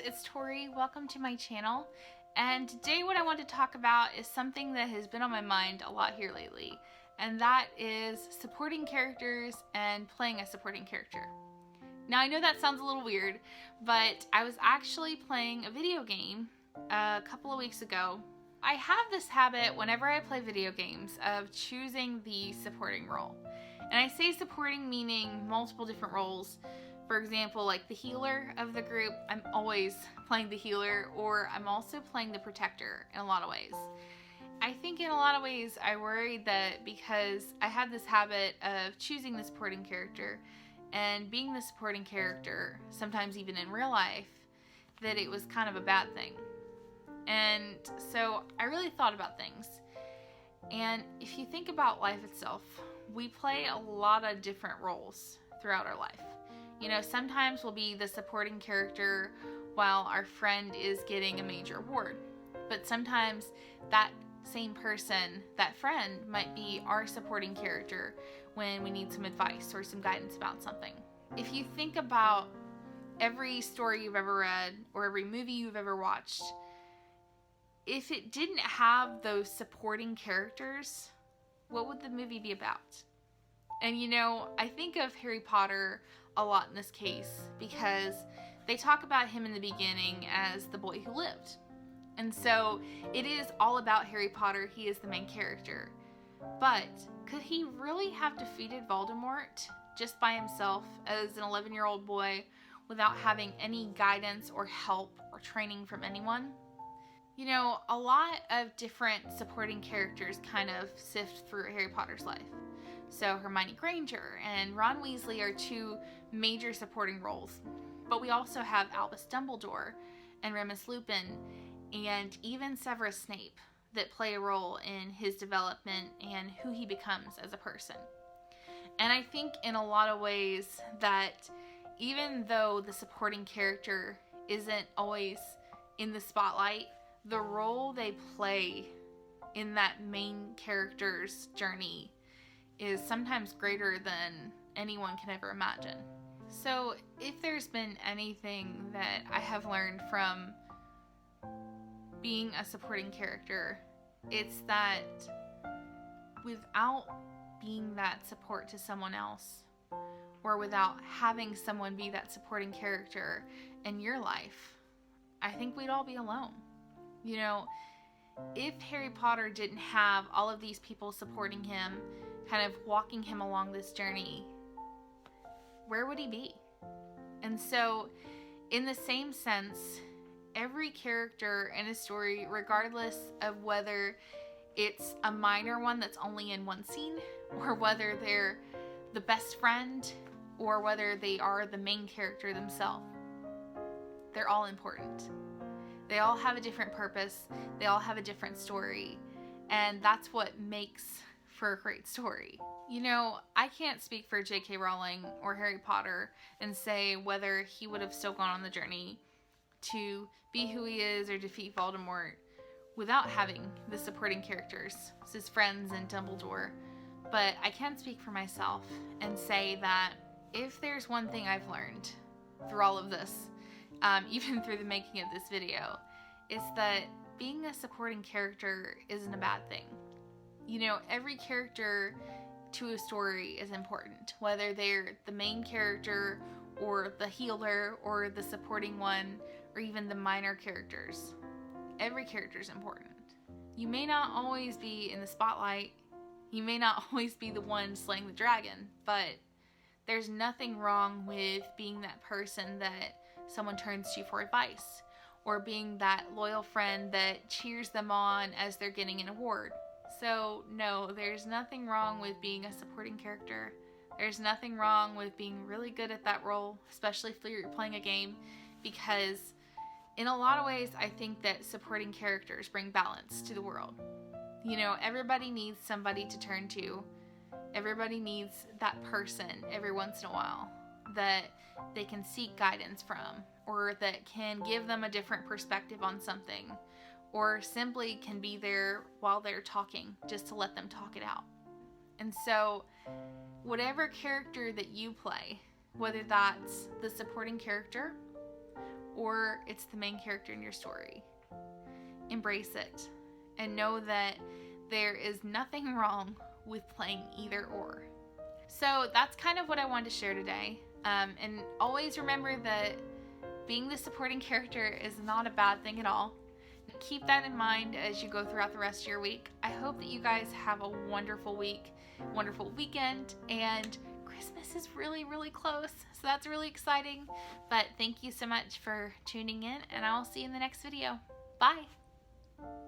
it's Tori. Welcome to my channel. And today what I want to talk about is something that has been on my mind a lot here lately, and that is supporting characters and playing a supporting character. Now I know that sounds a little weird, but I was actually playing a video game a couple of weeks ago. I have this habit whenever I play video games of choosing the supporting role. And I say supporting meaning multiple different roles. For example, like the healer of the group, I'm always playing the healer, or I'm also playing the protector in a lot of ways. I think in a lot of ways I worried that because I had this habit of choosing the supporting character and being the supporting character, sometimes even in real life, that it was kind of a bad thing. And so I really thought about things. And if you think about life itself, we play a lot of different roles throughout our life. You know, sometimes we'll be the supporting character while our friend is getting a major award. But sometimes that same person, that friend, might be our supporting character when we need some advice or some guidance about something. If you think about every story you've ever read or every movie you've ever watched, if it didn't have those supporting characters, what would the movie be about? And you know, I think of Harry Potter a lot in this case because they talk about him in the beginning as the boy who lived. And so it is all about Harry Potter. He is the main character. But could he really have defeated Voldemort just by himself as an 11-year-old boy without having any guidance or help or training from anyone? You know, a lot of different supporting characters kind of sift through Harry Potter's life. So Hermione Granger and Ron Weasley are two major supporting roles. But we also have Albus Dumbledore and Remus Lupin and even Severus Snape that play a role in his development and who he becomes as a person. And I think in a lot of ways that even though the supporting character isn't always in the spotlight, the role they play in that main character's journey is sometimes greater than anyone can ever imagine. So if there's been anything that I have learned from being a supporting character, it's that without being that support to someone else, or without having someone be that supporting character in your life, I think we'd all be alone. You know, if Harry Potter didn't have all of these people supporting him, kind of walking him along this journey, where would he be? And so, in the same sense, every character in a story, regardless of whether it's a minor one that's only in one scene, or whether they're the best friend, or whether they are the main character themselves, they're all important. They all have a different purpose. They all have a different story. And that's what makes for a great story. You know, I can't speak for J.K. Rowling or Harry Potter and say whether he would have still gone on the journey to be who he is or defeat Voldemort without having the supporting characters, his friends and Dumbledore. But I can speak for myself and say that if there's one thing I've learned through all of this, even through the making of this video, is that being a supporting character isn't a bad thing. You know, every character to a story is important, whether they're the main character or the healer or the supporting one or even the minor characters. Every character is important. You may not always be in the spotlight. You may not always be the one slaying the dragon, but there's nothing wrong with being that person that someone turns to for advice, or being that loyal friend that cheers them on as they're getting an award. So no, there's nothing wrong with being a supporting character. There's nothing wrong with being really good at that role, especially if you're playing a game, because in a lot of ways, I think that supporting characters bring balance to the world. You know, everybody needs somebody to turn to. Everybody needs that person every once in a while that they can seek guidance from, or that can give them a different perspective on something, or simply can be there while they're talking just to let them talk it out. And so whatever character that you play, whether that's the supporting character or it's the main character in your story. Embrace it and know that there is nothing wrong with playing either or. So that's kind of what I wanted to share today. And always remember that being the supporting character is not a bad thing at all. Keep that in mind as you go throughout the rest of your week. I hope that you guys have a wonderful week, wonderful weekend, and Christmas is really, really close, so that's really exciting. But thank you so much for tuning in, and I'll see you in the next video. Bye!